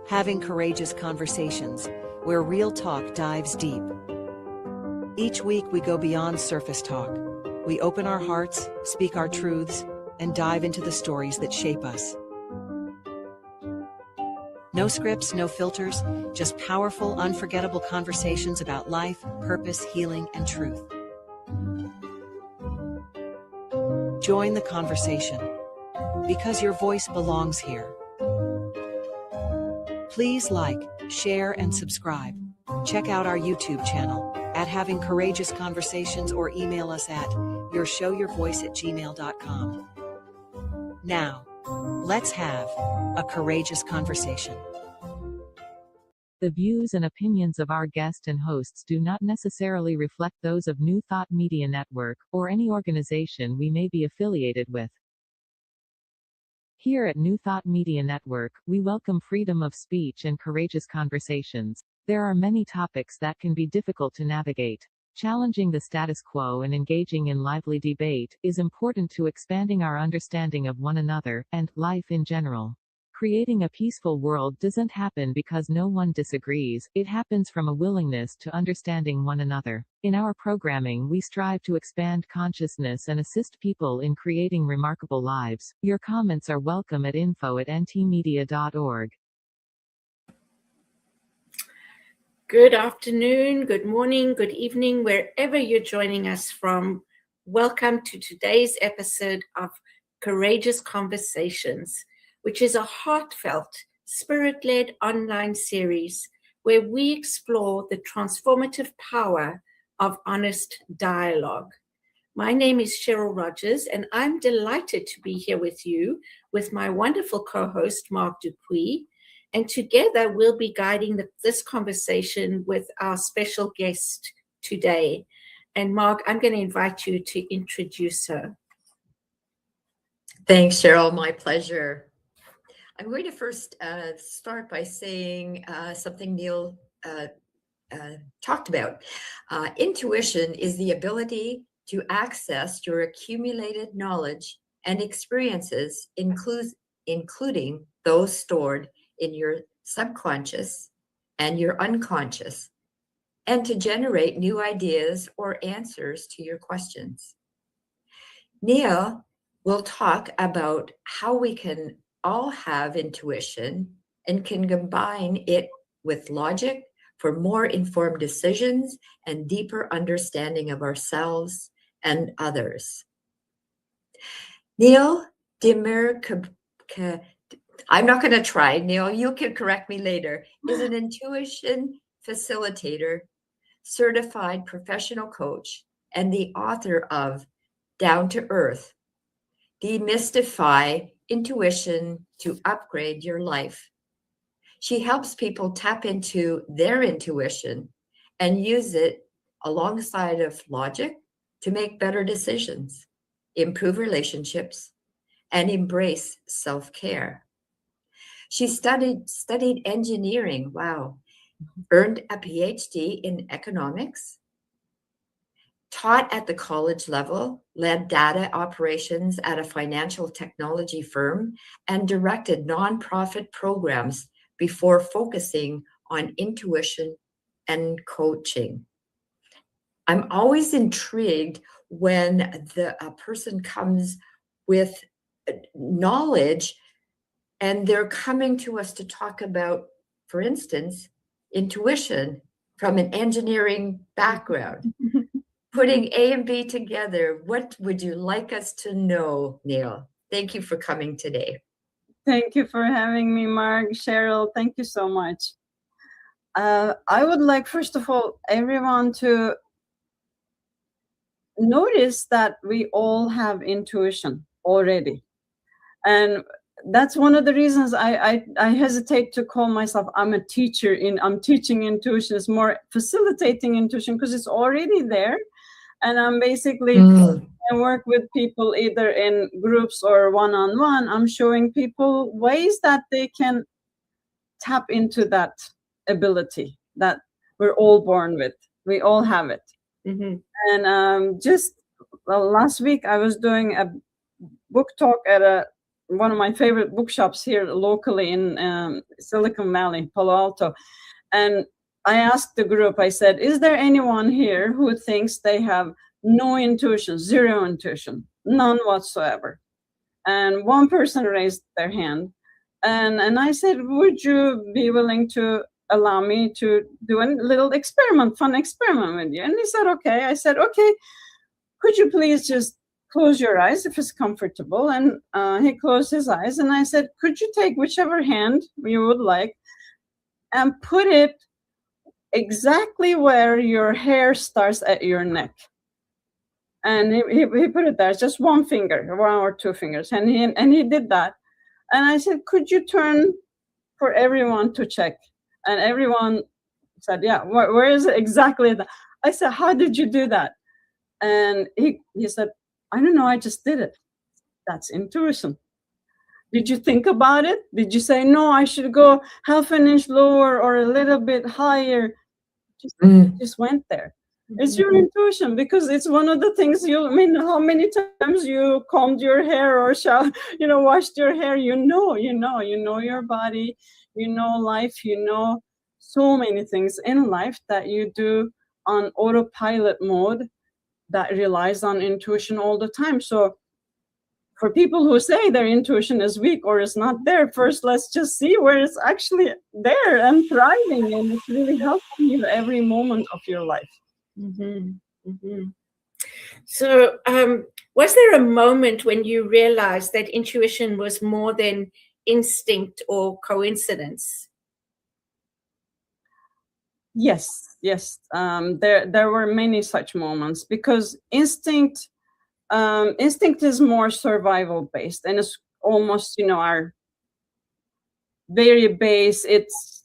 Having Courageous Conversations, where real talk dives deep. Each week we go beyond surface talk. We open our hearts, speak our truths, and dive into the stories that shape us. No scripts, no filters, just powerful, unforgettable conversations about life, purpose, healing, and truth. Join the conversation, because your voice belongs here. Please like, share, and subscribe. Check out our YouTube channel at Having Courageous Conversations, or email us at yourshowyourvoice@gmail.com. Now, let's have a courageous conversation. The views and opinions of our guest and hosts do not necessarily reflect those of New Thought Media Network, or any organization we may be affiliated with. Here at New Thought Media Network, we welcome freedom of speech and courageous conversations. There are many topics that can be difficult to navigate. Challenging the status quo and engaging in lively debate is important to expanding our understanding of one another, and life in general. Creating a peaceful world doesn't happen because no one disagrees, it happens from a willingness to understanding one another. In our programming, we strive to expand consciousness and assist people in creating remarkable lives. Your comments are welcome at info@ntmedia.org. Good afternoon, good morning, good evening, wherever you're joining us from. Welcome to today's episode of Courageous Conversations, which is a heartfelt, spirit-led online series where we explore the transformative power of honest dialogue. My name is Cheryl Rogers, and I'm delighted to be here with you with my wonderful co-host, Mark Dupuis, and together we'll be guiding this conversation with our special guest today. And Mark, I'm going to invite you to introduce her. Thanks, Cheryl. My pleasure. I'm going to first start by saying something Nil talked about. Intuition is the ability to access your accumulated knowledge and experiences, including those stored in your subconscious and your unconscious, and to generate new ideas or answers to your questions. Nil will talk about how we can all have intuition and can combine it with logic for more informed decisions and deeper understanding of ourselves and others. Nil Demircubuk, I'm not going to try, Nil, you can correct me later, is an intuition facilitator, certified professional coach, and the author of Down to Earth, Demystify Intuition to Upgrade Your Life. She helps people tap into their intuition and use it alongside of logic to make better decisions, improve relationships, and embrace self-care. She studied engineering, earned a PhD in economics, taught at the college level, led data operations at a financial technology firm, and directed nonprofit programs before focusing on intuition and coaching. I'm always intrigued when a person comes with knowledge and they're coming to us to talk about, for instance, intuition from an engineering background. Putting A and B together, what would you like us to know, Nil? Thank you for coming today. Thank you for having me, Mark. Cheryl, thank you so much. I would like, first of all, everyone to notice that we all have intuition already. And that's one of the reasons I hesitate to call myself, I'm a teacher, I'm teaching intuition. It's more facilitating intuition because it's already there. And I'm basically I work with people either in groups or one-on-one. I'm showing people ways that they can tap into that ability that we're all born with. We all have it. Mm-hmm. And just last week, I was doing a book talk at a one of my favorite bookshops here locally in Silicon Valley, Palo Alto. And I asked the group, I said, is there anyone here who thinks they have no intuition, zero intuition, none whatsoever? And one person raised their hand. And I said, would you be willing to allow me to do a little experiment, fun experiment with you? And he said, okay. I said, okay, could you please just close your eyes if it's comfortable? And he closed his eyes. And I said, could you take whichever hand you would like and put it exactly where your hair starts at your neck? And he put it there, just one finger, one or two fingers. And he did that. And I said, could you turn for everyone to check? And everyone said, yeah, where is it exactly? I said, how did you do that? And he said, I don't know, I just did it. That's intuition. Did you think about it? Did you say, no, I should go half an inch lower or a little bit higher? Just went there. It's your intuition, because it's one of the things how many times you combed your hair or washed your hair, you know your body, life, so many things in life that you do on autopilot mode that relies on intuition all the time. So for people who say their intuition is weak or is not there, first let's just see where it's actually there and thriving, and it's really helping you every moment of your life. So was there a moment when you realized that intuition was more than instinct or coincidence? Yes. There were many such moments, because instinct is more survival based, and it's almost our very base. It's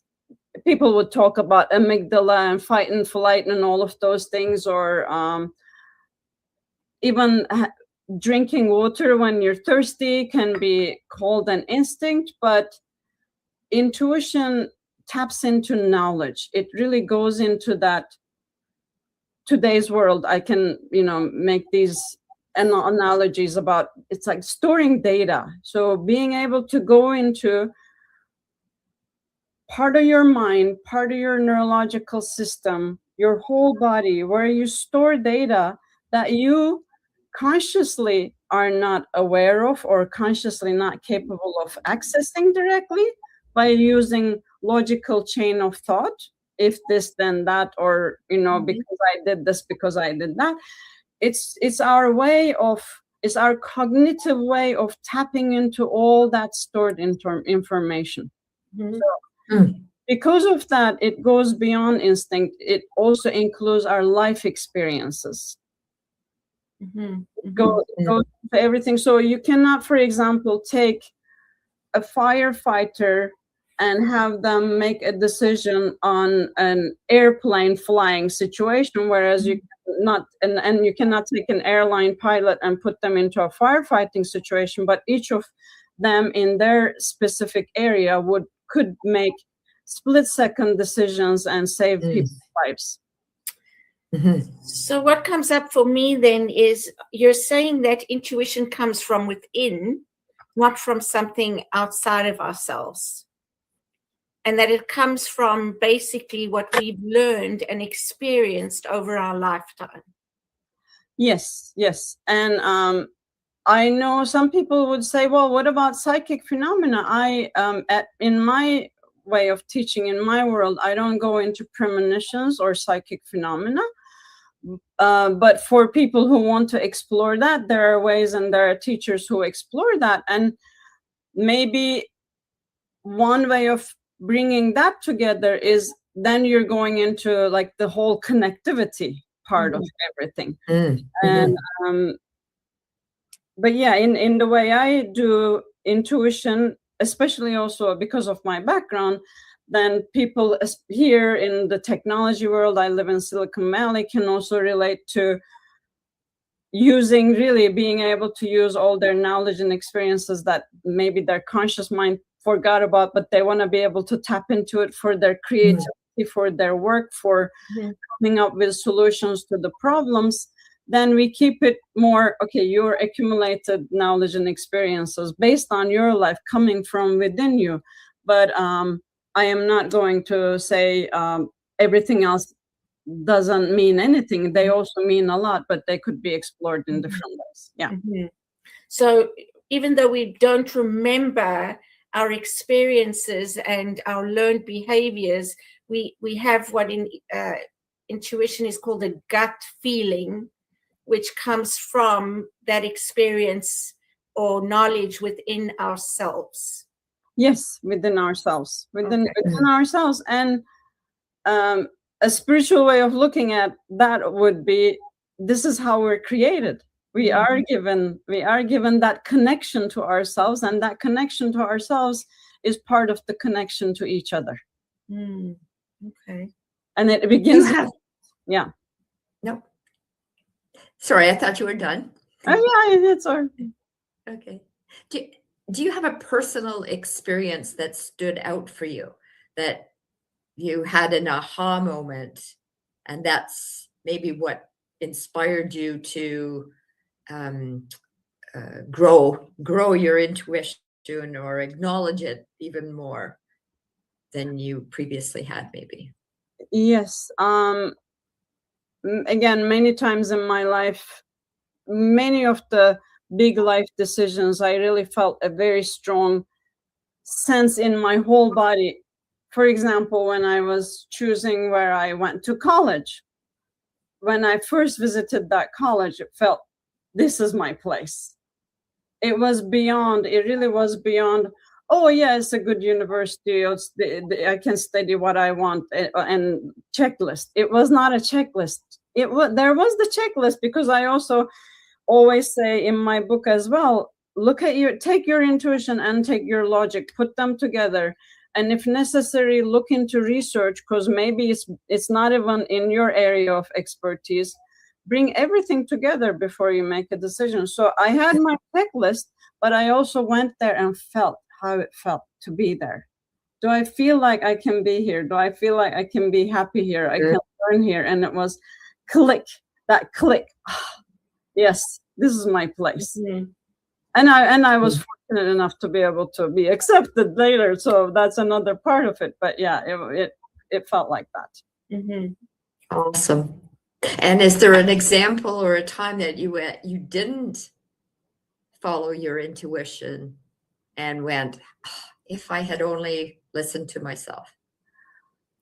people would talk about amygdala and fight and flight and all of those things, or even drinking water when you're thirsty can be called an instinct. But intuition taps into knowledge. It really goes into that today's world. I can make these analogies about, it's like storing data. So being able to go into part of your mind, part of your neurological system, your whole body, where you store data that you consciously are not aware of or consciously not capable of accessing directly, by using logical chain of thought, if this then that, or because I did this, because I did that. It's our cognitive way of tapping into all that stored information. So, because of that, it goes beyond instinct. It also includes our life experiences. It goes to everything. So you cannot, for example, take a firefighter and have them make a decision on an airplane flying situation, whereas you not, and you cannot take an airline pilot and put them into a firefighting situation. But each of them in their specific area could make split-second decisions and save people's lives. So what comes up for me then is, you're saying that intuition comes from within, not from something outside of ourselves, and that it comes from basically what we've learned and experienced over our lifetime. Yes. And I know some people would say, well, what about psychic phenomena? In my way of teaching, in my world, I don't go into premonitions or psychic phenomena. But for people who want to explore that, there are ways, and there are teachers who explore that. And maybe one way of bringing that together is then you're going into like the whole connectivity part of everything. And but yeah, in the way I do intuition, especially also because of my background, then people here in the technology world, I live in Silicon Valley, can also relate to being able to use all their knowledge and experiences that maybe their conscious mind forgot about, but they want to be able to tap into it for their creativity, for their work, for coming up with solutions to the problems then we keep it more, okay, your accumulated knowledge and experiences based on your life coming from within you. But I am not going to say everything else doesn't mean anything. They also mean a lot, but they could be explored in different ways. Yeah. Mm-hmm. So even though we don't remember our experiences and our learned behaviors, we have what in intuition is called a gut feeling, which comes from that experience or knowledge within ourselves. Yes, within ourselves, within ourselves. And a spiritual way of looking at that would be, this is how we're created. We are given that connection to ourselves, and that connection to ourselves is part of the connection to each other. Okay. And it begins. Yeah. No. Sorry, I thought you were done. Oh yeah, it's all. Okay. Do you have a personal experience that stood out for you, that you had an aha moment, and that's maybe what inspired you to grow your intuition or acknowledge it even more than you previously had, maybe? Yes. Again, many times in my life, many of the big life decisions, I really felt a very strong sense in my whole body. For example, when I was choosing where I went to college, when I first visited that college, it felt, this is my place. It was beyond, it really was beyond, oh yeah, it's a good university, I can study what I want, and checklist. It was not a checklist. There was the checklist, because I also always say in my book as well, take your intuition and take your logic, put them together, and if necessary, look into research, because maybe it's not even in your area of expertise. Bring everything together before you make a decision. So I had my checklist, but I also went there and felt how it felt to be there. Do I feel like I can be here? Do I feel like I can be happy here? I can learn here. And it was that click. Yes, this is my place. And I was fortunate enough to be able to be accepted later. So that's another part of it. But yeah, it felt like that. Awesome. And is there an example or a time that you didn't follow your intuition and went, if I had only listened to myself?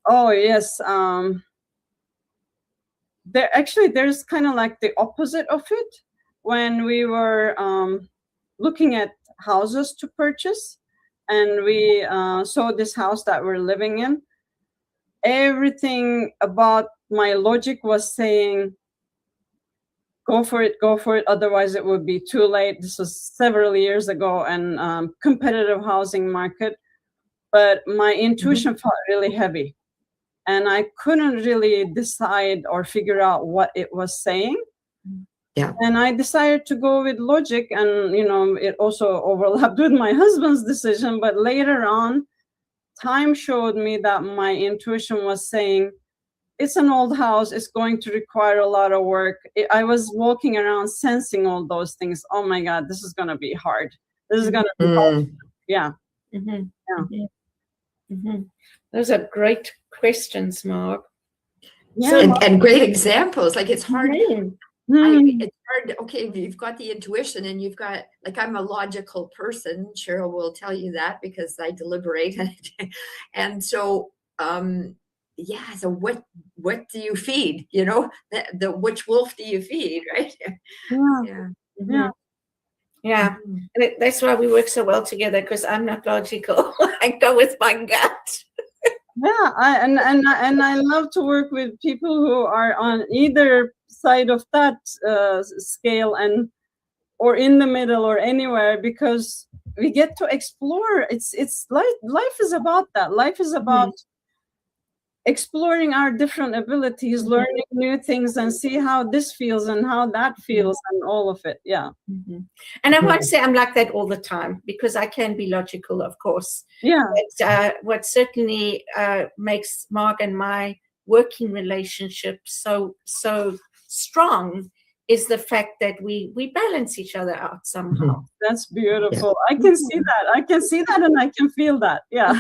Oh, yes. There's kind of like the opposite of it. When we were looking at houses to purchase, and we saw this house that we're living in, everything about my logic was saying, go for it, otherwise it would be too late. This was several years ago, and competitive housing market. But my intuition felt really heavy, and I couldn't really decide or figure out what it was saying. Yeah. And I decided to go with logic, and it also overlapped with my husband's decision. But later on, time showed me that my intuition was saying, it's an old house, it's going to require a lot of work. I was walking around sensing all those things. Oh my God, this is going to be hard. This is going to be hard. Yeah. Those are great questions, Mark. Yeah. And great examples. Like, it's hard. It's hard. Okay, you've got the intuition, and you've got, like, I'm a logical person. Cheryl will tell you that, because I deliberate. And so, yeah. So what do you feed? Which wolf do you feed, right? Yeah. And that's why we work so well together, because I'm not logical. I go with my gut. Yeah, I love to work with people who are on either side of that scale, or in the middle, or anywhere, because we get to explore. It's life is about that. Life is about exploring our different abilities, learning new things, and see how this feels and how that feels, and all of it. Yeah. And I won't say I'm like that all the time, because I can be logical, of course. Yeah. But what certainly makes Mark and my working relationship so strong is the fact that we balance each other out somehow. That's beautiful. I can see that. I can see that, and I can feel that. Yeah.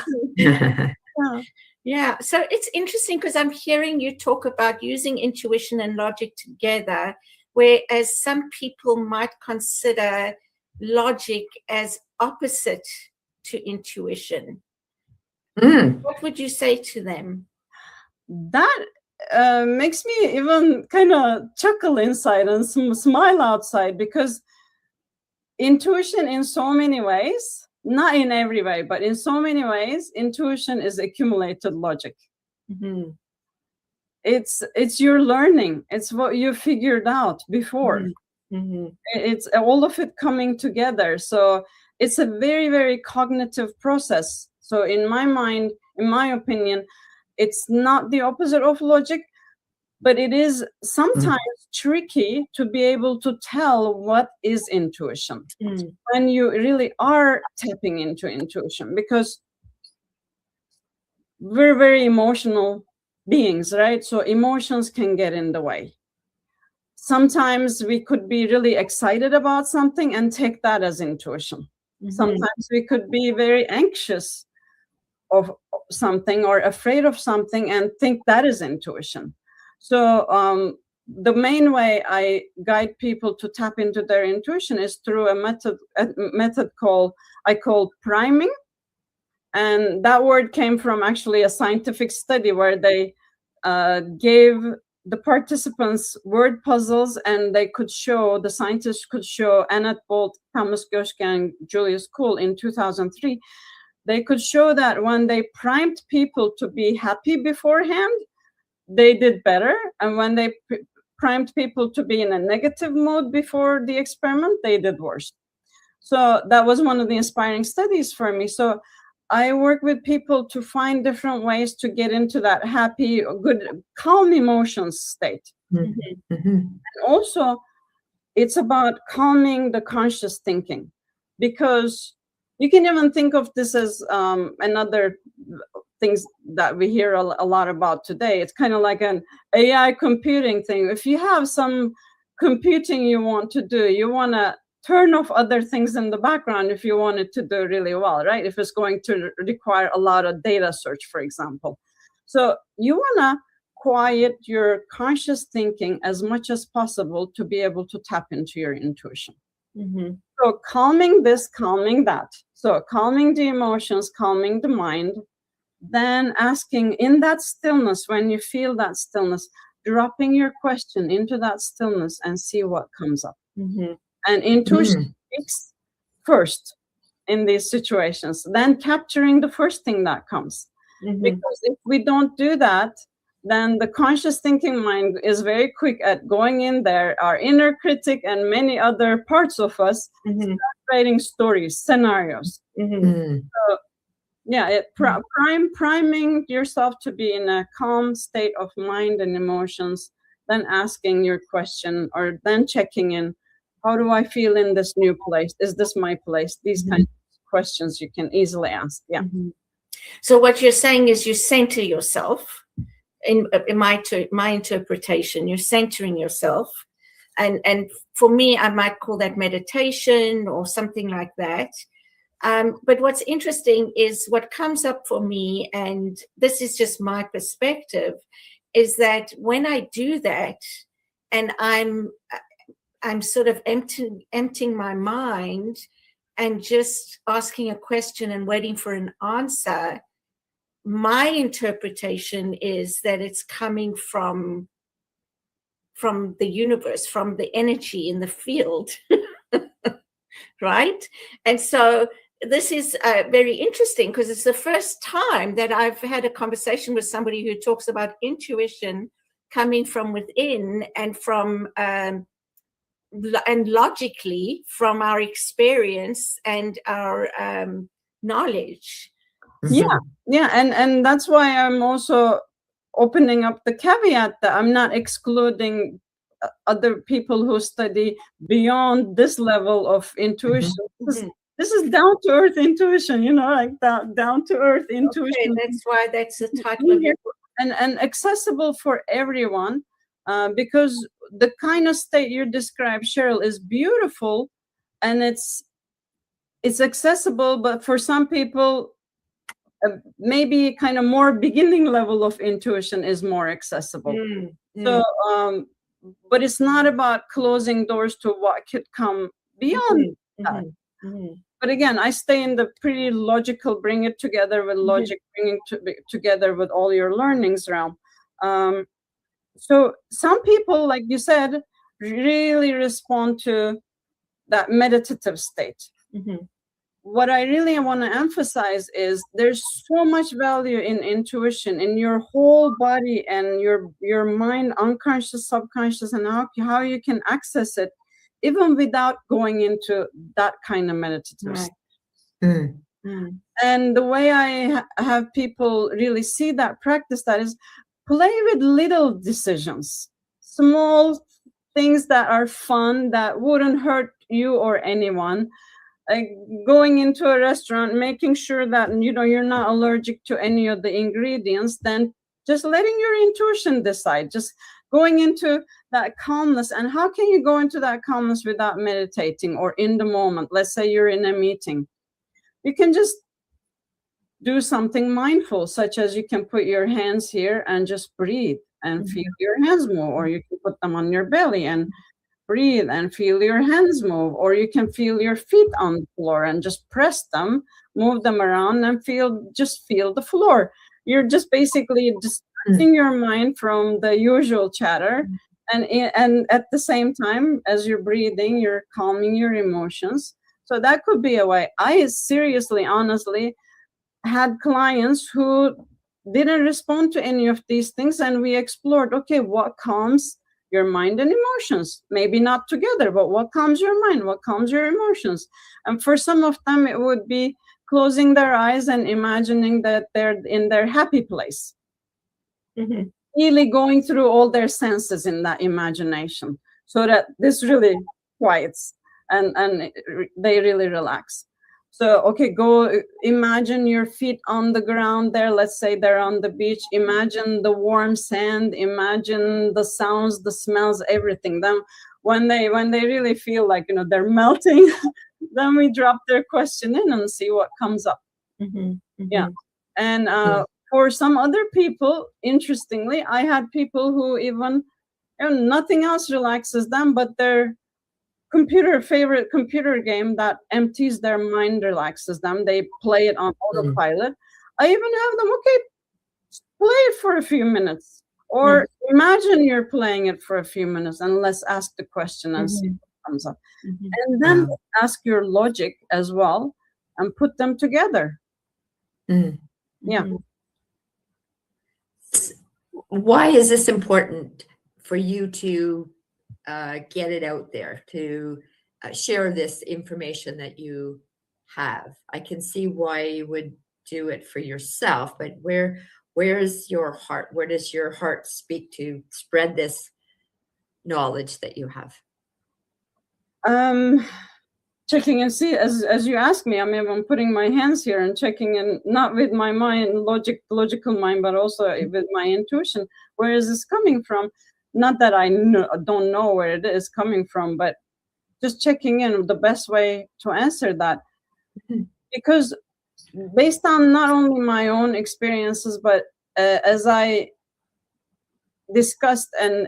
Yeah. So it's interesting because I'm hearing you talk about using intuition and logic together, whereas some people might consider logic as opposite to intuition. What would you say to them? That makes me even kind of chuckle inside and smile outside, because intuition in so many ways, not in every way, but in so many ways, intuition is accumulated logic. It's your learning. It's what you figured out before. It's all of it coming together. So it's a very, very cognitive process. So in my mind, in my opinion, it's not the opposite of logic, but it is sometimes tricky to be able to tell what is intuition when you really are tapping into intuition, because we're very emotional beings, right? So emotions can get in the way. Sometimes we could be really excited about something and take that as intuition. Sometimes we could be very anxious of something or afraid of something and think that is intuition. So the main way I guide people to tap into their intuition is through a method I call priming. And that word came from actually a scientific study where they gave the participants word puzzles, and the scientists could show, Annette Bolt, Thomas Goschke, and Julius Kuhl in 2003, they could show that when they primed people to be happy beforehand, they did better. And when they primed people to be in a negative mode before the experiment, they did worse. So that was one of the inspiring studies for me. So I work with people to find different ways to get into that happy, good, calm emotions state. And also, it's about calming the conscious thinking, because you can even think of this as another things that we hear a lot about today. It's kind of like an AI computing thing. If you have some computing you want to do, you want to turn off other things in the background if you want it to do really well, right? If it's going to require a lot of data search, for example. So you want to quiet your conscious thinking as much as possible to be able to tap into your intuition. So calming this, calming that. So calming the emotions, calming the mind, then asking in that stillness, when you feel that stillness, dropping your question into that stillness and see what comes up. And intuition speaks first in these situations, then capturing the first thing that comes. Because if we don't do that, then the conscious thinking mind is very quick at going in there, our inner critic and many other parts of us, writing stories, scenarios. So, yeah, priming yourself to be in a calm state of mind and emotions, then asking your question, or then checking in. How do I feel in this new place? Is this my place? These kinds of questions you can easily ask. Yeah. So what you're saying is you center yourself. In my interpretation, you're centering yourself. And for me, I might call that meditation or something like that. But what's interesting is what comes up for me, and this is just my perspective, is that when I do that and I'm sort of emptying my mind and just asking a question and waiting for an answer, my interpretation is that it's coming from the universe, from the energy in the field, right? And so this is very interesting, because it's the first time that I've had a conversation with somebody who talks about intuition coming from within and from and logically from our experience and our knowledge. Yeah, and that's why I'm also opening up the caveat that I'm not excluding other people who study beyond this level of intuition. This is down to earth intuition, like down to earth intuition. Okay, that's why that's the title of your book. And accessible for everyone, because the kind of state you described, Cheryl, is beautiful, and it's accessible, but for some people, maybe kind of more beginning level of intuition is more accessible. So, but it's not about closing doors to what could come beyond that. But again, I stay in the pretty logical, bring it together with logic, bringing together with all your learnings realm. So some people, like you said, really respond to that meditative state. What I really want to emphasize is there's so much value in intuition, in your whole body and your mind, unconscious, subconscious, and how you can access it, even without going into that kind of meditative state. And the way I have people really see that, practice that, is play with little decisions, small things that are fun, that wouldn't hurt you or anyone. Like going into a restaurant, making sure that you're not allergic to any of the ingredients, then just letting your intuition decide, just going into that calmness. And how can you go into that calmness without meditating or in the moment? Let's say you're in a meeting. You can just do something mindful, such as you can put your hands here and just breathe and feel your hands move, or you can put them on your belly and breathe and feel your hands move, or you can feel your feet on the floor and just press them, move them around, and just feel the floor. You're just basically distracting your mind from the usual chatter, and at the same time as you're breathing, you're calming your emotions. So that could be a way. I seriously, honestly, had clients who didn't respond to any of these things, and we explored, okay, what calms your mind and emotions? Maybe not together, but what calms your mind, what calms your emotions? And for some of them, it would be closing their eyes and imagining that they're in their happy place. Really going through all their senses in that imagination, so that this really quiets and they really relax. So, okay, go imagine your feet on the ground there. Let's say they're on the beach. Imagine the warm sand. Imagine the sounds, the smells, everything. Then when they really feel like, they're melting, then we drop their question in and see what comes up. Yeah. And for some other people, interestingly, I had people who even, nothing else relaxes them, but their favorite computer game that empties their mind relaxes them. They play it on autopilot. I even have them, okay, play it for a few minutes, or imagine you're playing it for a few minutes, and let's ask the question and see what comes up. And then ask your logic as well and put them together. Yeah. Why is this important for you to get it out there, to share this information that you have? I can see why you would do it for yourself, but where's your heart? Where does your heart speak to spread this knowledge that you have? Checking and see, as you ask me, I'm putting my hands here and checking, and not with my mind, logical mind, but also with my intuition. Where is this coming from? Not that I don't know where it is coming from, but just checking in, the best way to answer that. Because based on not only my own experiences, but as I discussed and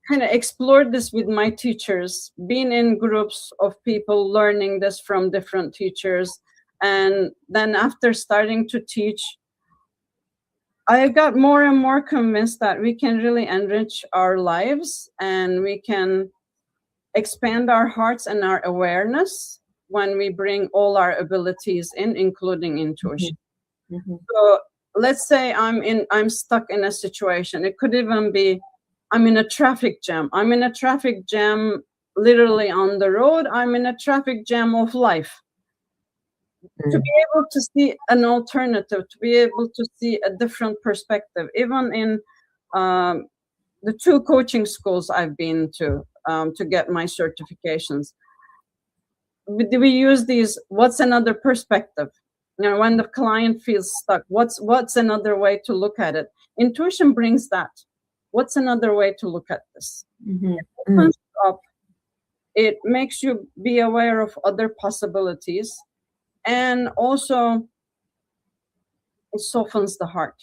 kind of explored this with my teachers, being in groups of people learning this from different teachers, and then after starting to teach, I got more and more convinced that we can really enrich our lives, and we can expand our hearts and our awareness when we bring all our abilities in, including intuition. So let's say I'm stuck in a situation. It could even be I'm in a traffic jam. I'm in a traffic jam literally on the road. I'm in a traffic jam of life. To be able to see an alternative, to be able to see a different perspective, even in the 2 coaching schools I've been to get my certifications, we use these, what's another perspective? When the client feels stuck, what's another way to look at it? Intuition brings that. what's another way to look at this? Mhm. It opens you up. It makes you be aware of other possibilities, and also it softens the heart.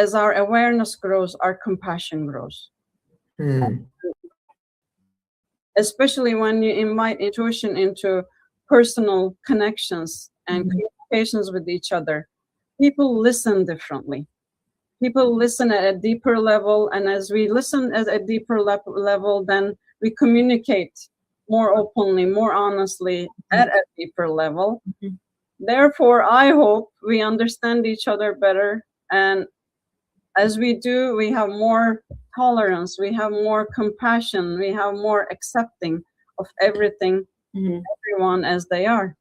As our awareness grows, our compassion grows. Mm. Especially when you invite intuition into personal connections and communications with each other, people listen differently. People listen at a deeper level, and as we listen at a deeper level, then we communicate more openly, more honestly at a deeper level. Therefore, I hope we understand each other better, and as we do, we have more tolerance, we have more compassion, we have more accepting of everything, everyone as they are.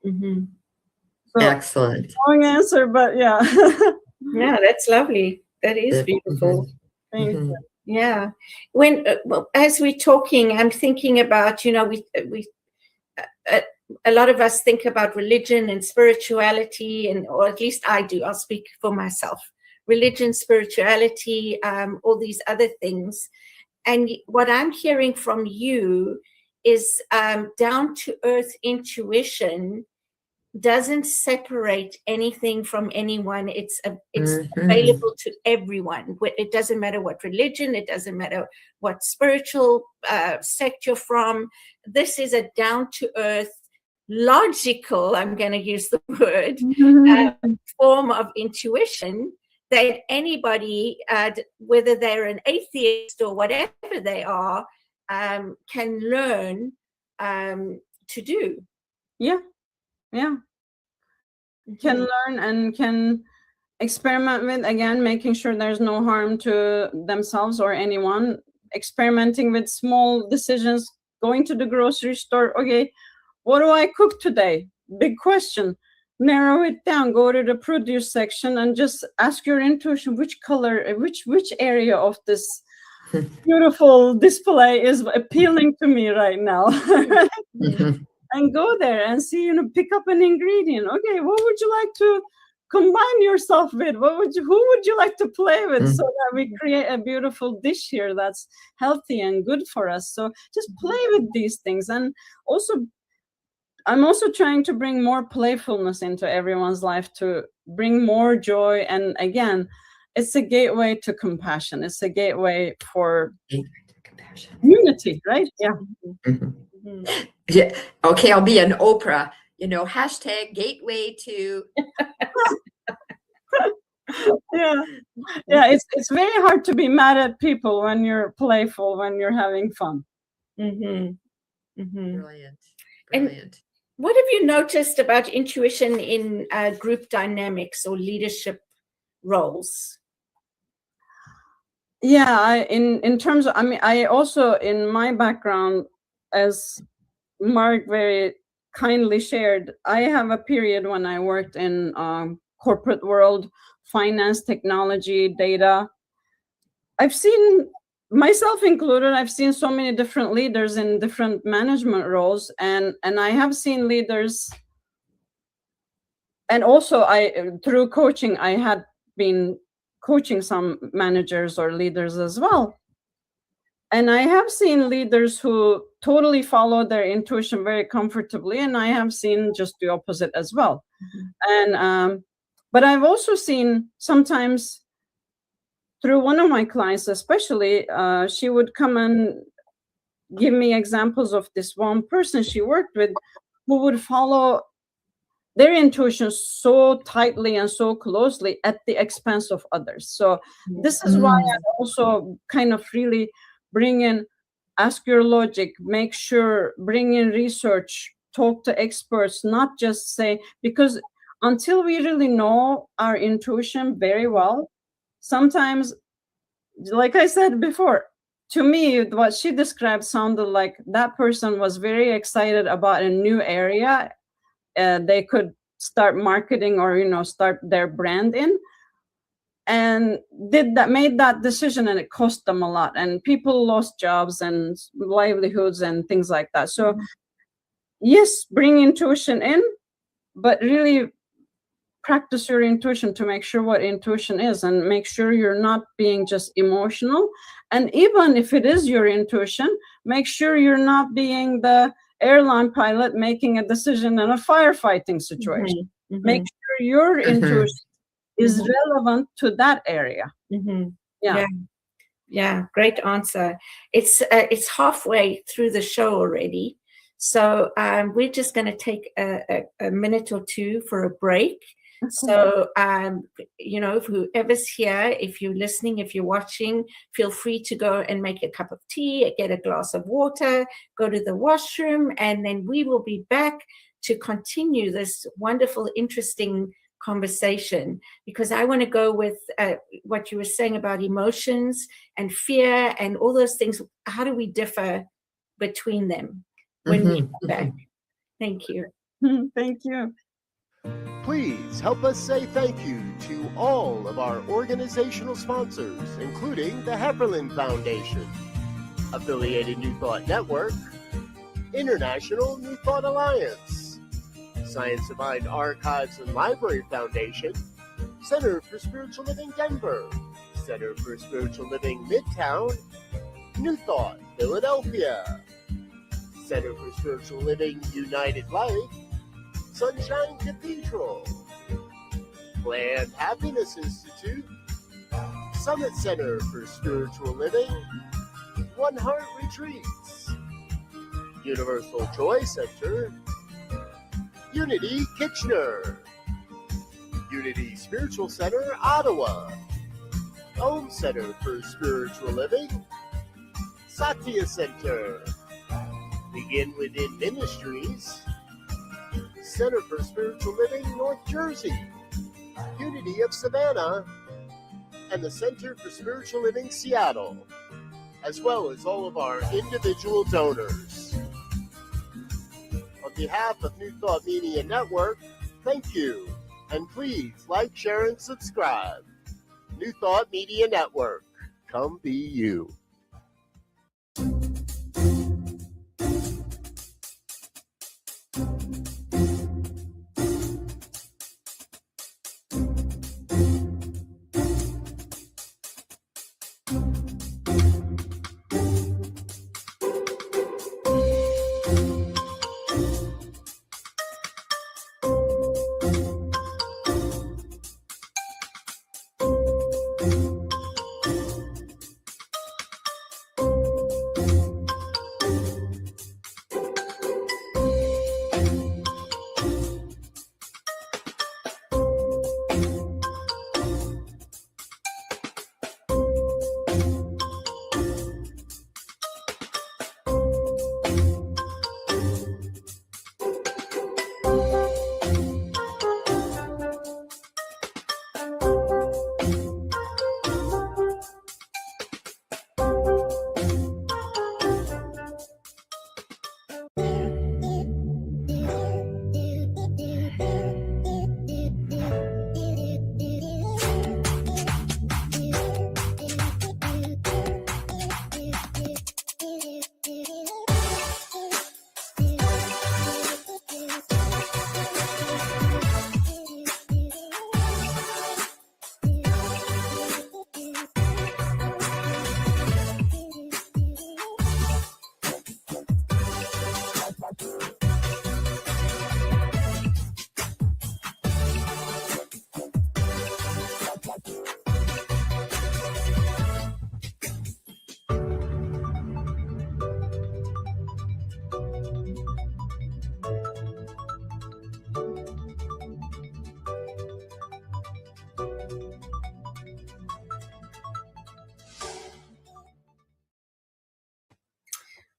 So, Excellent. long answer, but yeah. Yeah, that's lovely. That is beautiful. Thank you. Yeah. When well, as we're talking, I'm thinking about, we a lot of us think about religion and spirituality, or at least I do. I'll speak for myself. Religion, spirituality, all these other things. And what I'm hearing from you is down to earth intuition doesn't separate anything from anyone. It's available to everyone. It doesn't matter what religion, it doesn't matter what spiritual sect you're from. This is a down to earth, logical, I'm going to use the word, form of intuition that anybody, whether they're an atheist or whatever they are, can learn to do. Yeah. Can learn and can experiment with, again, making sure there's no harm to themselves or anyone, experimenting with small decisions, going to the grocery store. Okay, what do I cook today? Big question. Narrow it down, go to the produce section and just ask your intuition, which color, which area of this beautiful display is appealing to me right now. And go there and see, pick up an ingredient. Okay, what would you like to combine yourself with? Who would you like to play with, so that we create a beautiful dish here that's healthy and good for us? So just play with these things. And also, I'm also trying to bring more playfulness into everyone's life, to bring more joy. And again, it's a gateway to compassion. It's a gateway for unity, right? Yeah. Yeah. Okay, I'll be an Oprah. Hashtag gateway to. Yeah. It's very hard to be mad at people when you're playful, when you're having fun. Brilliant. And what have you noticed about intuition in group dynamics or leadership roles? Yeah, in terms of, I also, in my background, as Mark very kindly shared, I have a period when I worked in corporate world, finance, technology, data. I've seen, myself included, I've seen so many different leaders in different management roles, and I have seen leaders, and also through coaching, I had been coaching some managers or leaders as well. And I have seen leaders who totally follow their intuition very comfortably, and I have seen just the opposite as well. And but I've also seen sometimes, through one of my clients especially, she would come and give me examples of this one person she worked with who would follow their intuition so tightly and so closely at the expense of others. So this is why I also kind of really bring in, ask your logic, make sure, bring in research, talk to experts, not just say, because until we really know our intuition very well, sometimes, like I said before, to me, what she described sounded like that person was very excited about a new area they could start marketing or, start their brand in, and made that decision, and it cost them a lot, and people lost jobs and livelihoods and things like that. So yes, bring intuition in, but really practice your intuition to make sure what intuition is, and make sure you're not being just emotional. And even if it is your intuition, make sure you're not being the airline pilot making a decision in a firefighting situation. Make sure your intuition is relevant to that area. Yeah, great answer. It's halfway through the show already. So we're just going to take a minute or two for a break. So, whoever's here, if you're listening, if you're watching, feel free to go and make a cup of tea, get a glass of water, go to the washroom, and then we will be back to continue this wonderful, interesting conversation, because I want to go with what you were saying about emotions and fear and all those things. How do we differ between them when we come back? Thank you. Thank you. Please help us say thank you to all of our organizational sponsors, including the Hefferland Foundation, Affiliated New Thought Network, International New Thought Alliance, Science of Mind Archives and Library Foundation, Center for Spiritual Living Denver, Center for Spiritual Living Midtown, New Thought Philadelphia, Center for Spiritual Living United Life, Sunshine Cathedral, Planned Happiness Institute, Summit Center for Spiritual Living, One Heart Retreats, Universal Joy Center, Unity Kitchener, Unity Spiritual Center Ottawa, Home Center for Spiritual Living, Satya Center, Begin Within Ministries, Center for Spiritual Living North Jersey, Unity of Savannah, and the Center for Spiritual Living Seattle, as well as all of our individual donors. On behalf of New Thought Media Network, thank you, and please like, share, and subscribe. New Thought Media Network, come be you.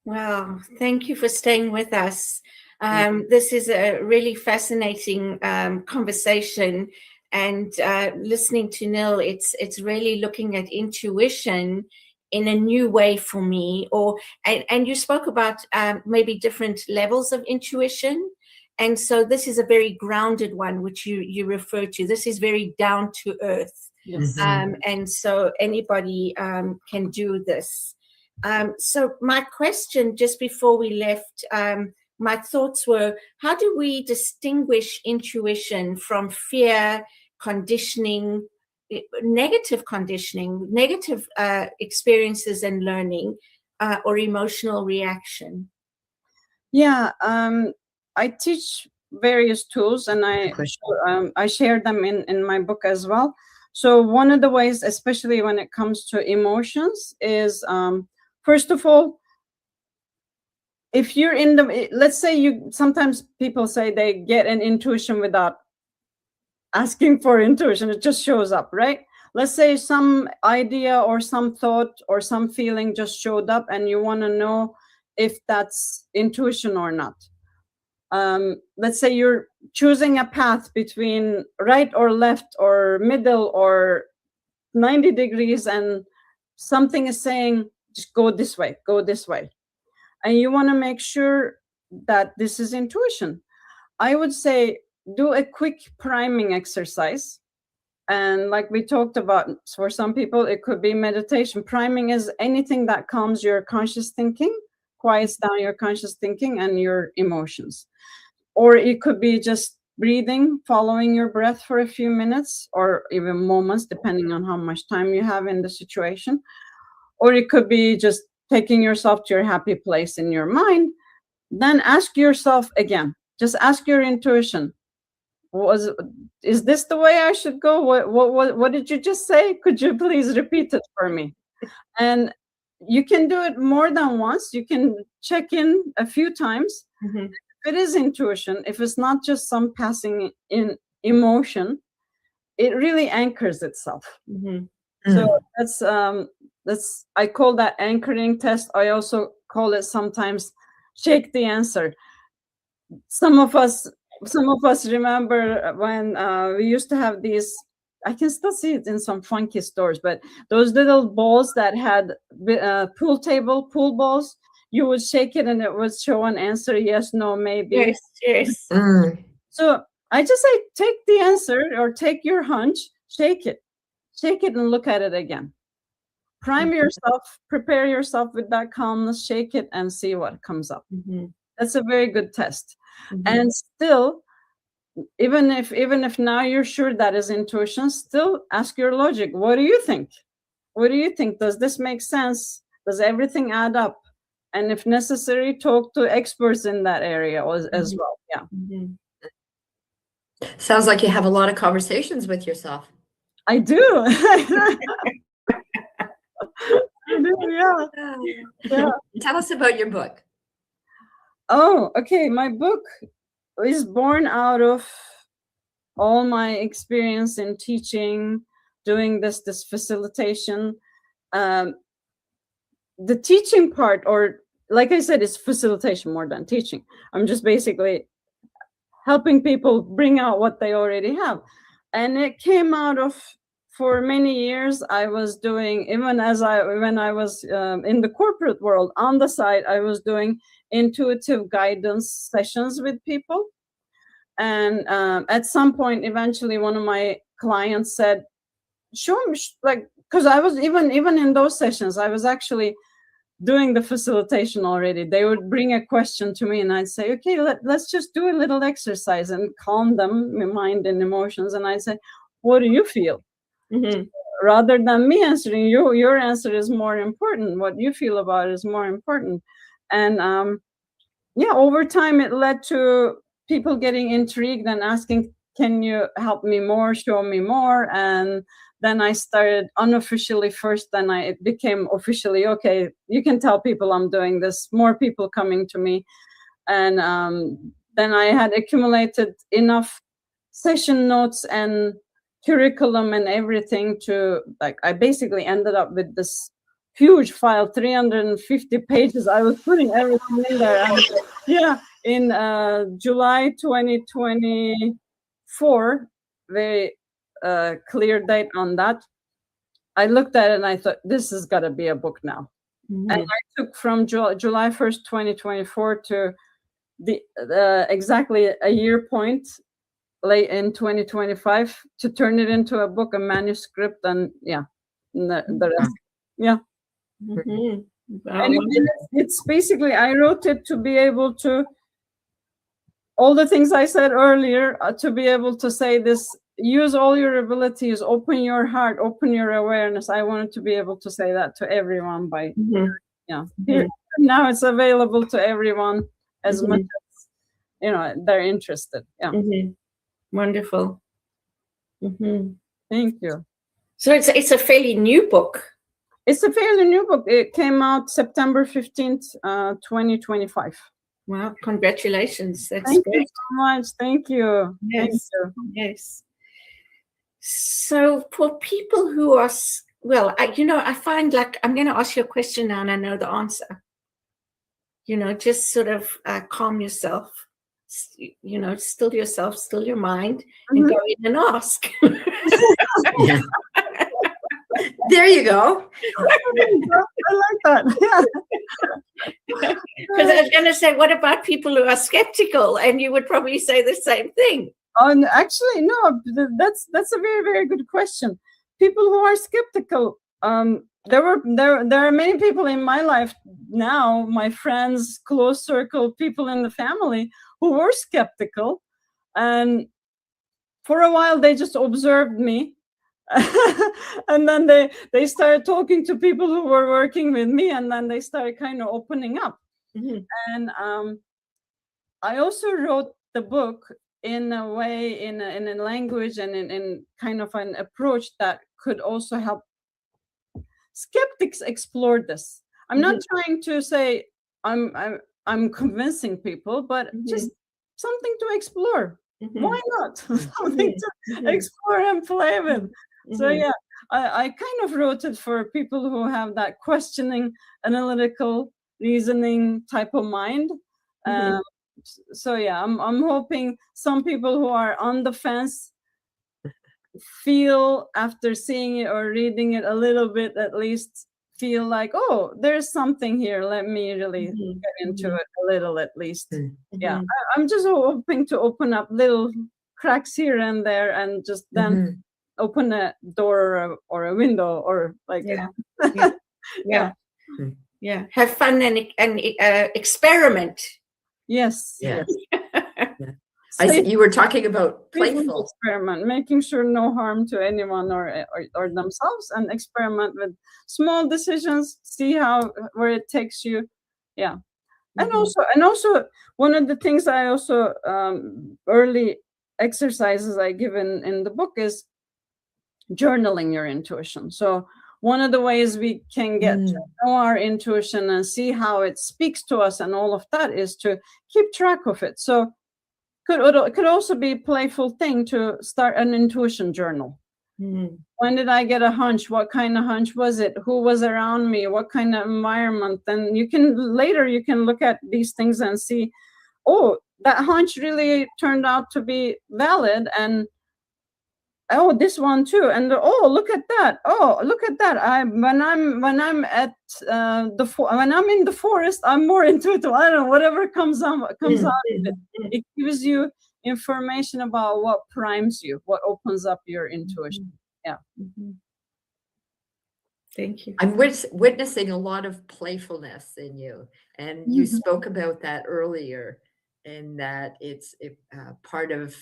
Wow, thank you for staying with us. This is a really fascinating conversation, and listening to Nil, it's really looking at intuition in a new way for me. And you spoke about maybe different levels of intuition, and so this is a very grounded one, which you refer to. This is very down to earth, and so anybody can do this. So my question, just before we left my thoughts were, how do we distinguish intuition from fear, conditioning, negative conditioning, negative experiences and learning, or emotional reaction? Yeah, I teach various tools, and I share them in my book as well. So one of the ways, especially when it comes to emotions, is first of all, if you're in the, let's say sometimes people say they get an intuition without asking for intuition, it just shows up, right? Let's say some idea or some thought or some feeling just showed up and you want to know if that's intuition or not. Let's say you're choosing a path between right or left or middle or 90 degrees, and something is saying, just go this way, go this way. And you want to make sure that this is intuition. I would say do a quick priming exercise. And like we talked about, for some people, it could be meditation. Priming is anything that calms your conscious thinking, quiets down your conscious thinking and your emotions. Or it could be just breathing, following your breath for a few minutes or even moments, depending on how much time you have in the situation. Or it could be just taking yourself to your happy place in your mind. Then ask yourself again, just ask your intuition. Is this the way I should go? What did you just say? Could you please repeat it for me? And you can do it more than once. You can check in a few times. Mm-hmm. If it is intuition, if it's not just some passing in emotion, it really anchors itself. Mm-hmm. So that's I call that anchoring test. I also call it sometimes shake the answer. Some of us remember when we used to have these, I can still see it in some funky stores, but those little balls that had pool balls, you would shake it and it would show an answer, yes, no, maybe. Yes. So I just say, take the answer or take your hunch, shake it and look at it again. Prime yourself, prepare yourself with that calmness, shake it and see what comes up. Mm-hmm. That's a very good test. Mm-hmm. And still, even if now you're sure that is intuition, still ask your logic. What do you think? What do you think? Does this make sense? Does everything add up? And if necessary, talk to experts in that area as well. Yeah. Mm-hmm. Sounds like you have a lot of conversations with yourself. I do. I do, yeah. Tell us about your book. Oh, okay. My book is born out of all my experience in teaching, doing this facilitation. The teaching part, or like I said, is facilitation more than teaching. I'm just basically helping people bring out what they already have. And it came out of, for many years, I was doing, when I was in the corporate world, on the side, I was doing intuitive guidance sessions with people. And at some point, eventually, one of my clients said, show me, like, because I was even in those sessions, I was actually doing the facilitation already. They would bring a question to me and I'd say, okay, let's just do a little exercise and calm them, mind and emotions. And I'd say, what do you feel? Mm-hmm. Rather than me answering, your answer is more important. What you feel about it is more important. And over time, it led to people getting intrigued and asking, can you help me more, show me more? And then I started unofficially first, then it became officially, okay, you can tell people I'm doing this, more people coming to me. And then I had accumulated enough session notes and curriculum and everything to, like, I basically ended up with this huge file, 350 pages. I was putting everything in there. And, in July 2024, very clear date on that. I looked at it and I thought, this has got to be a book now. Mm-hmm. And I took from July 1st, 2024 to the exactly a year point late in 2025 to turn it into a book, a manuscript, and the rest. Yeah. Mm-hmm. Wow. And it's basically, I wrote it to be able to all the things I said earlier, to be able to say this, use all your abilities, open your heart, open your awareness. I wanted to be able to say that to everyone by, here, now it's available to everyone as much as, you know, they're interested. Wonderful. Thank you. So it's a fairly new book. It's a fairly new book. It came out September 15th, 2025. Wow, congratulations. That's Thank great. you so much. Thank you. Yes. Thank you. Yes. So for people who are, well, I find like, I'm going to ask you a question now and I know the answer. You know, just sort of calm yourself, you know, still yourself, still your mind, and go in and ask. There you go. I like that. Because I was going to say, what about people who are skeptical? And you would probably say the same thing. Actually, no, that's a very, very good question. People who are skeptical, there are many people in my life now, my friends, close circle, people in the family who were skeptical, and for a while they just observed me. And then they started talking to people who were working with me, and then they started kind of opening up. And I also wrote the book in a way, in a language and in kind of an approach that could also help skeptics explore this. I'm not trying to say I'm convincing people, but just something to explore. Why not? Something to explore and play with. So yeah, I kind of wrote it for people who have that questioning, analytical, reasoning type of mind. So yeah, I'm hoping some people who are on the fence feel, after seeing it or reading it a little bit, at least feel like, oh, there's something here. Let me really get into it a little, at least. Yeah, I'm just hoping to open up little cracks here and there, and just then open a door or a window, or like have fun and experiment. Yes. I see you were talking about playful experiment, making sure no harm to anyone or themselves, and experiment with small decisions, see where it takes you. And also one of the things I also early exercises I give in the book is journaling your intuition. So one of the ways we can get to know our intuition and see how it speaks to us and all of that is to keep track of it. So it could also be a playful thing to start an intuition journal. When did I get a hunch? What kind of hunch was it? Who was around me? What kind of environment? Then you can look at these things and see, oh, that hunch really turned out to be valid, and oh, this one too, and oh, look at that. Oh, look at that. When I'm at when I'm in the forest, I'm more intuitive. I don't know, whatever comes out of it. It gives you information about what primes you, what opens up your intuition. Thank you. I'm witnessing a lot of playfulness in you, and you spoke about that earlier, and that it's part of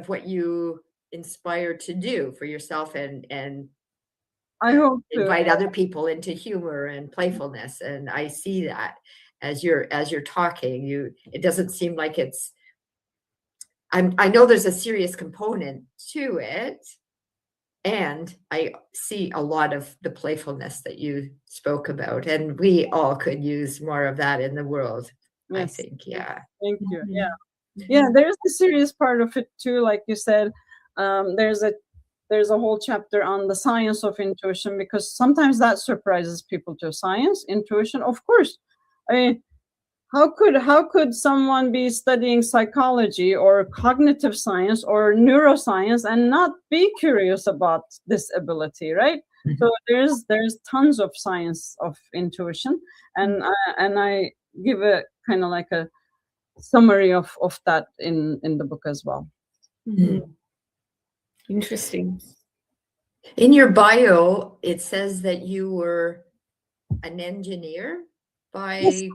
what you inspire to do for yourself, and I hope invite other people into humor and playfulness. And I see that as you're talking, it doesn't seem like it's. I know there's a serious component to it, and I see a lot of the playfulness that you spoke about, and we all could use more of that in the world. Yes. I think, Thank you. There's the serious part of it too, like you said. There's a whole chapter on the science of intuition, because sometimes that surprises people too. Science, intuition, of course. I mean, how could someone be studying psychology or cognitive science or neuroscience and not be curious about this ability, right? So there's tons of science of intuition, and I give a kind of like a summary of that in the book as well. Interesting. In your bio, it says that you were an engineer by.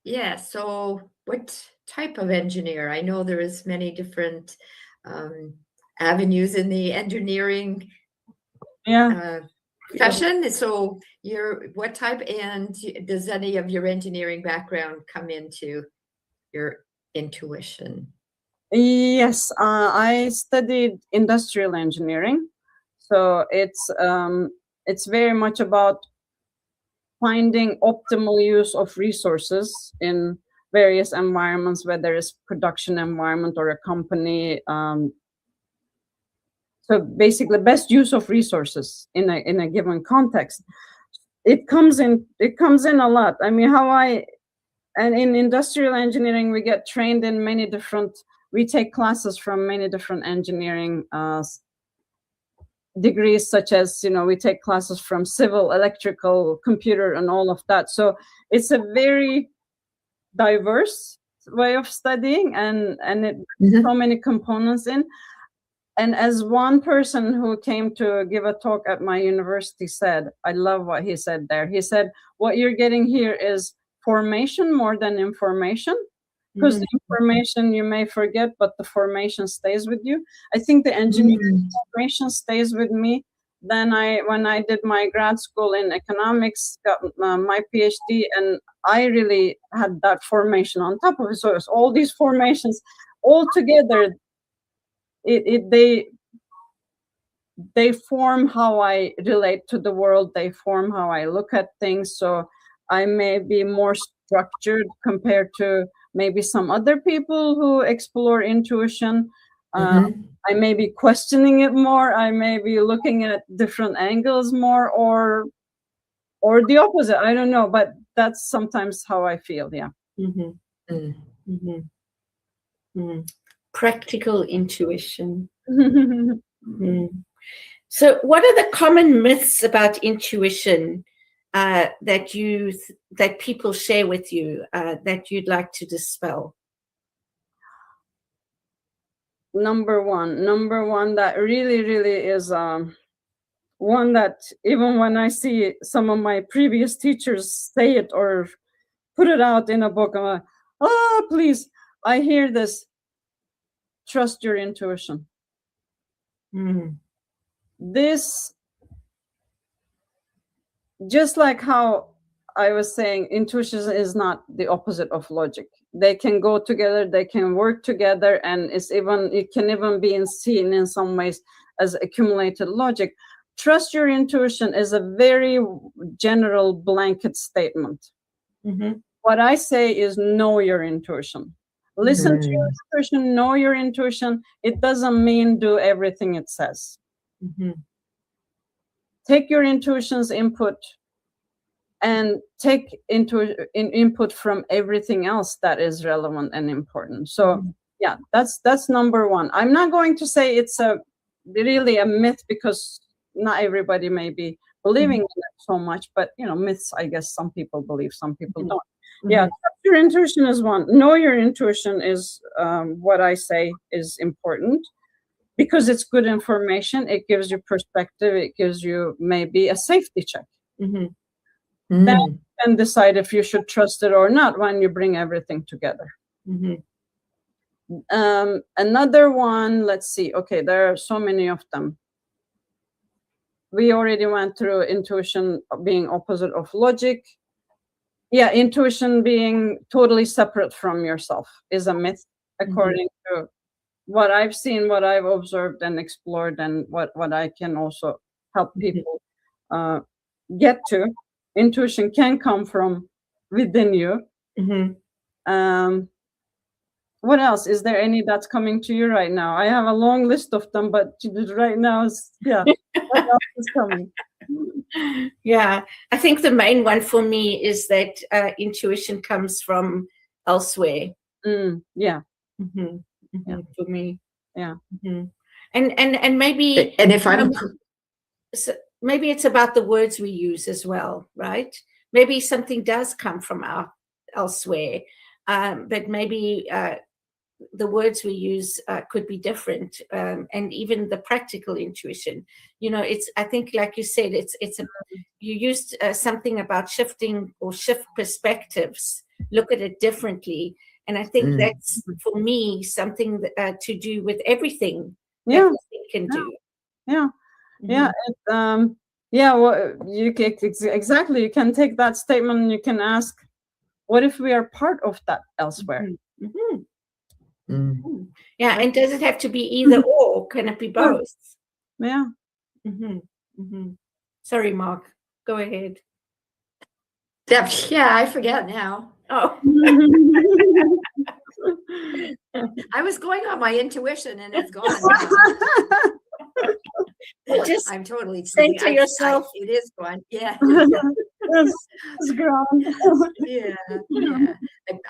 Yes. So what type of engineer? I know there is many different avenues in the engineering profession. So what type, and does any of your engineering background come into your intuition? Yes, I studied industrial engineering, so it's very much about finding optimal use of resources in various environments, whether it's production environment or a company. So basically, best use of resources in a given context. It comes in a lot. I mean, and in industrial engineering, we get trained in many different. We take classes from many different engineering degrees, such as, we take classes from civil, electrical, computer, and all of that. So it's a very diverse way of studying, and it so many components in. And as one person who came to give a talk at my university said, I love what he said there. He said, what you're getting here is formation more than information, because the information you may forget, but the formation stays with you. I think the engineering formation stays with me. Then when I did my grad school in economics, got my PhD, and I really had that formation on top of it. So it's all these formations all together. They form how I relate to the world. They form how I look at things. So I may be more structured compared to maybe some other people who explore intuition. I may be questioning it more. I may be looking at different angles more, or the opposite. I don't know, but that's sometimes how I feel. Yeah. Practical intuition. So what are the common myths about intuition that people share with you that you'd like to dispel? Number one that really is one that even when I see some of my previous teachers say it or put it out in a book, I'm like, oh, please, I hear this. Trust your intuition. This, just like how I was saying, intuition is not the opposite of logic. They can go together, they can work together, and it can even be seen in some ways as accumulated logic. Trust your intuition is a very general blanket statement. What I say is know your intuition. Listen to your intuition, know your intuition. It doesn't mean do everything it says. Take your intuition's input and take input from everything else that is relevant and important. So yeah, that's number one. I'm not going to say it's really a myth, because not everybody may be believing in it so much, but myths, I guess some people believe, some people don't. Yeah, your intuition is one. Know your intuition is what I say is important, because it's good information. It gives you perspective. It gives you maybe a safety check. Then you can decide if you should trust it or not when you bring everything together. Another one, let's see. Okay, there are so many of them. We already went through intuition being opposite of logic. Yeah, intuition being totally separate from yourself is a myth, according to what I've seen, what I've observed and explored, and what I can also help people get to. Intuition can come from within you. What else? Is there any that's coming to you right now? I have a long list of them, but right now, what else is coming? Yeah, I think the main one for me is that intuition comes from elsewhere. Yeah. For me. Yeah. And maybe, and if I'm so maybe it's about the words we use as well, right? Maybe something does come from elsewhere, but maybe the words we use could be different, and even the practical intuition. I think, like you said, you used something about shift perspectives, look at it differently. And I think that's, for me, something that, to do with everything Yeah. that we can do. Yeah. Mhm. Yeah. Yeah. Well, exactly. You can take that statement and you can ask, what if we are part of that elsewhere? Mhm. Mhm. Yeah. And does it have to be either or? Can it be both? Yeah. Sorry, Mark. Go ahead. Yeah, I forget now. Oh. I was going on my intuition and it's gone now. Just I'm totally center yourself. It is gone. Yeah. It's grown. Yeah.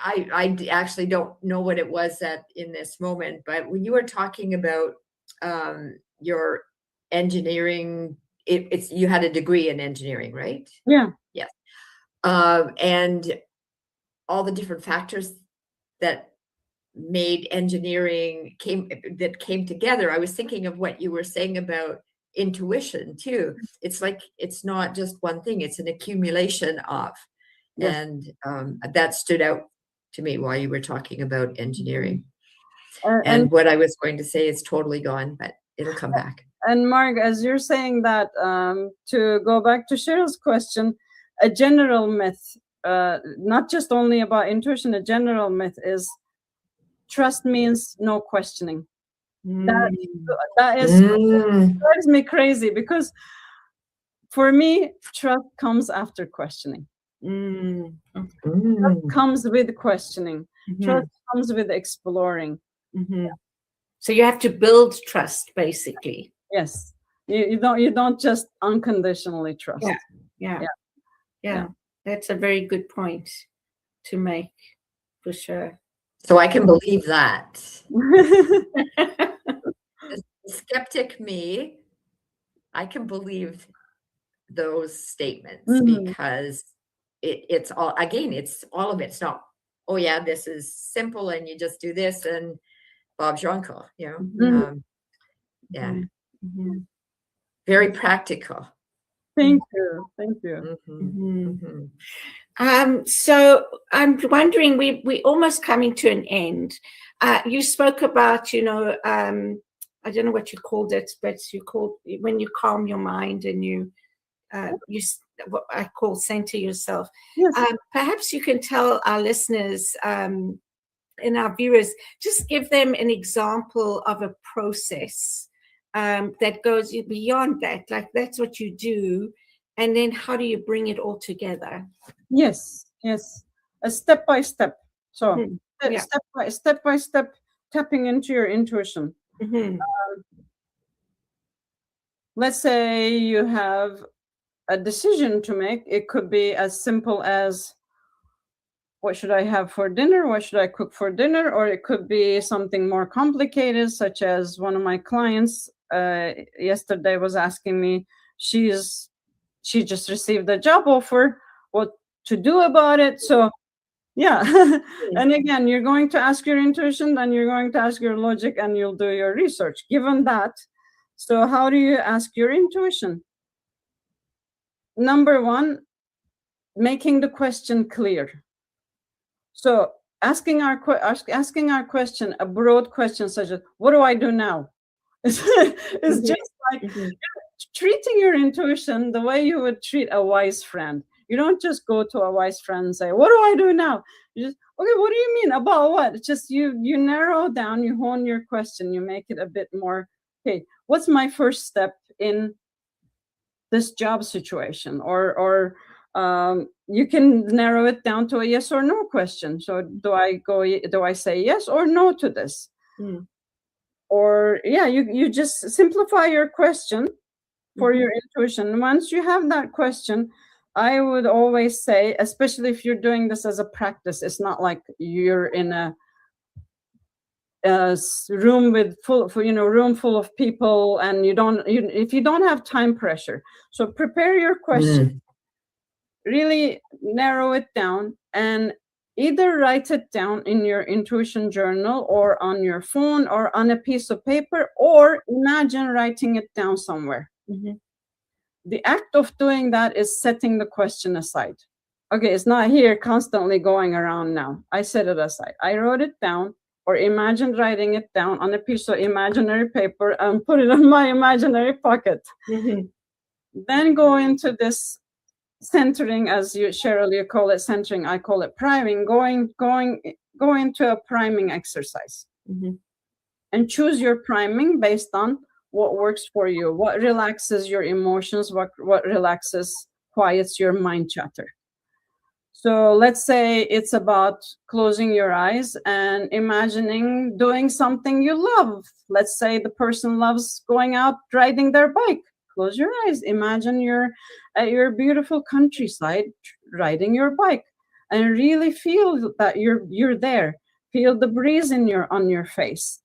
I actually don't know what it was in this moment, but when you were talking about your engineering, you had a degree in engineering, right? Yeah. Yes. And all the different factors that made engineering came together. I was thinking of what you were saying about intuition too. It's like, it's not just one thing, it's an accumulation of. Yes. And that stood out to me while you were talking about engineering. And And what I was going to say is totally gone, but it'll come back. And Mark, as you're saying that, to go back to Cheryl's question, a general myth, not just only about intuition, a general myth is trust means no questioning. That drives me crazy, because for me, trust comes after questioning. Trust comes with questioning. Trust comes with exploring. So you have to build trust, basically. Yes, you don't just unconditionally trust. Yeah. That's a very good point to make, for sure. So I can believe that. The skeptic me, I can believe those statements because it's all, again, it's all of it. It's not, oh yeah, this is simple and you just do this and Bob's your uncle, yeah. Very practical. Thank you. So I'm wondering, we almost coming to an end. You spoke about, I don't know what you called it, but you called when you calm your mind and you what I call center yourself. Yes. Perhaps you can tell our listeners and our viewers, just give them an example of a process that goes beyond that. Like, that's what you do, and then how do you bring it all together? Yes, a step by step. So step by step, tapping into your intuition. Let's say you have a decision to make. It could be as simple as, what should I have for dinner? What should I cook for dinner? Or it could be something more complicated, such as one of my clients yesterday was asking me, she just received a job offer, what to do about it. So and again, you're going to ask your intuition, then you're going to ask your logic, and you'll do your research. Given that, so how do you ask your intuition? Number one, making the question clear. So asking our question, a broad question such as, what do I do now? It's just like treating your intuition the way you would treat a wise friend. You don't just go to a wise friend and say, what do I do now? You just, okay, what do you mean? About what? It's just you narrow down, you hone your question, you make it a bit more, okay, what's my first step in this job situation? Or you can narrow it down to a yes or no question. So do I say yes or no to this? Or you just simplify your question for your intuition. Once you have that question, I would always say, especially if you're doing this as a practice, it's not like you're in a room full of people, and if you don't have time pressure. So prepare your question, really narrow it down, and either write it down in your intuition journal or on your phone or on a piece of paper, or imagine writing it down somewhere. The act of doing that is setting the question aside. Okay, it's not here constantly going around now. I set it aside. I wrote it down, or imagined writing it down on a piece of imaginary paper and put it in my imaginary pocket. Then go into this centering, as you, Cheryl, you call it centering, I call it priming. Go into a priming exercise. And choose your priming based on what works for you, what relaxes your emotions, what relaxes, quiets your mind chatter. So let's say it's about closing your eyes and imagining doing something you love. Let's say the person loves going out riding their bike. Close your eyes. Imagine you're at your beautiful countryside riding your bike, and really feel that you're there. Feel the breeze on your face.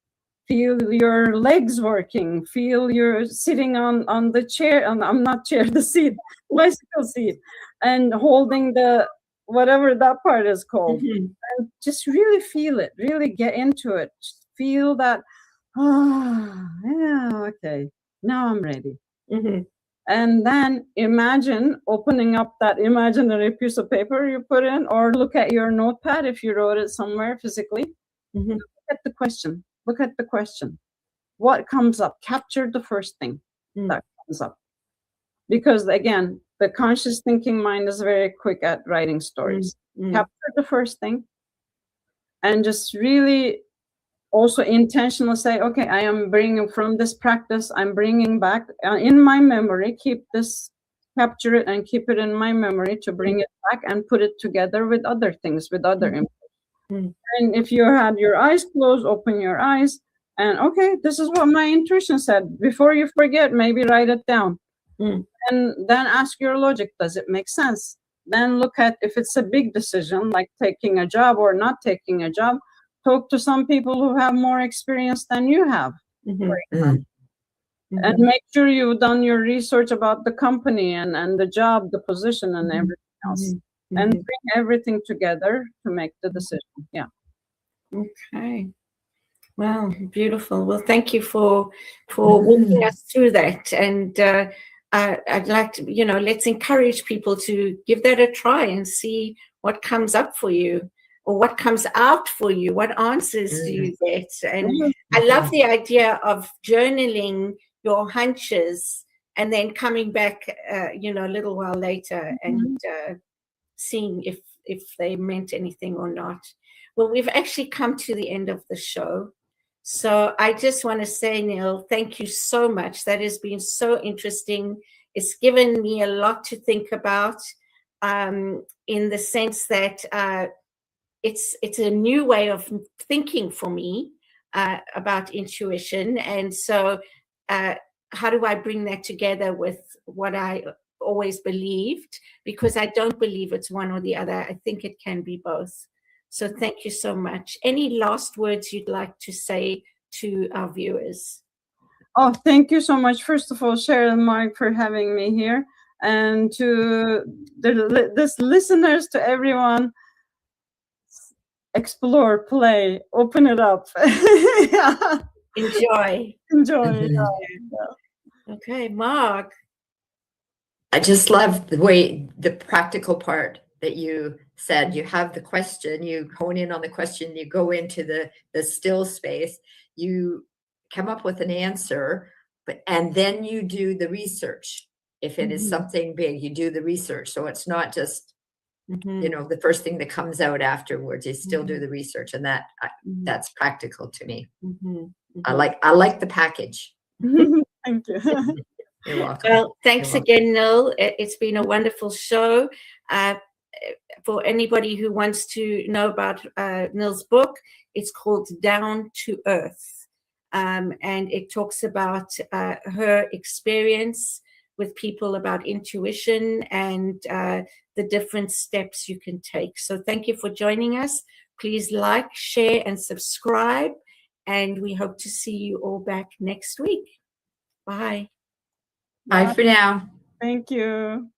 Feel your legs working. Feel you're sitting on the chair, I'm not chair, the seat, bicycle seat, and holding the whatever that part is called. And just really feel it. Really get into it. Just feel that. Yeah, okay. Now I'm ready. And then imagine opening up that imaginary piece of paper you put in, or look at your notepad if you wrote it somewhere physically. Look at the question. Look at the question. What comes up? Capture the first thing that comes up. Because again, the conscious thinking mind is very quick at writing stories. Capture the first thing and just really also intentional say, okay, I am bringing from this practice, I'm bringing back in my memory, keep this, capture it and keep it in my memory to bring it back and put it together with other things, with other input. And if you had your eyes closed, open your eyes and okay, this is what my intuition said. Before you forget, maybe write it down. And then ask your logic, does it make sense? Then look at if it's a big decision, like taking a job or not taking a job, talk to some people who have more experience than you have. And make sure you've done your research about the company and the job, the position and everything else. And bring everything together to make the decision. Yeah. Okay. Wow, beautiful. Well, thank you for walking us through that. And I'd like to, let's encourage people to give that a try and see what comes up for you or what comes out for you, what answers do you get. And I love the idea of journaling your hunches and then coming back, a little while later and seeing if they meant anything or not. Well, we've actually come to the end of the show. So I just want to say, Nil, thank you so much. That has been so interesting. It's given me a lot to think about in the sense that it's a new way of thinking for me about intuition. And so how do I bring that together with what I always believed? Because I don't believe it's one or the other. I think it can be both. So thank you so much. Any last words you'd like to say to our viewers? Oh, thank you so much. First of all, Cheryl and Mark, for having me here. And to the listeners, to everyone, explore, play, open it up. Enjoy. Okay, Mark. I just love the way the practical part that you said. You have the question, you hone in on the question, you go into the still space, you come up with an answer, and then you do the research. If it is something big, you do the research. So it's not just the first thing that comes out afterwards. You still do the research, and that's practical to me. I like the package. Thank you. You're welcome. Well, thanks again, Nil. It's been a wonderful show. For anybody who wants to know about Nil's book, it's called Down to Earth. And it talks about her experience with people about intuition and the different steps you can take. So thank you for joining us. Please like, share, and subscribe. And we hope to see you all back next week. Bye. Bye for now. Thank you.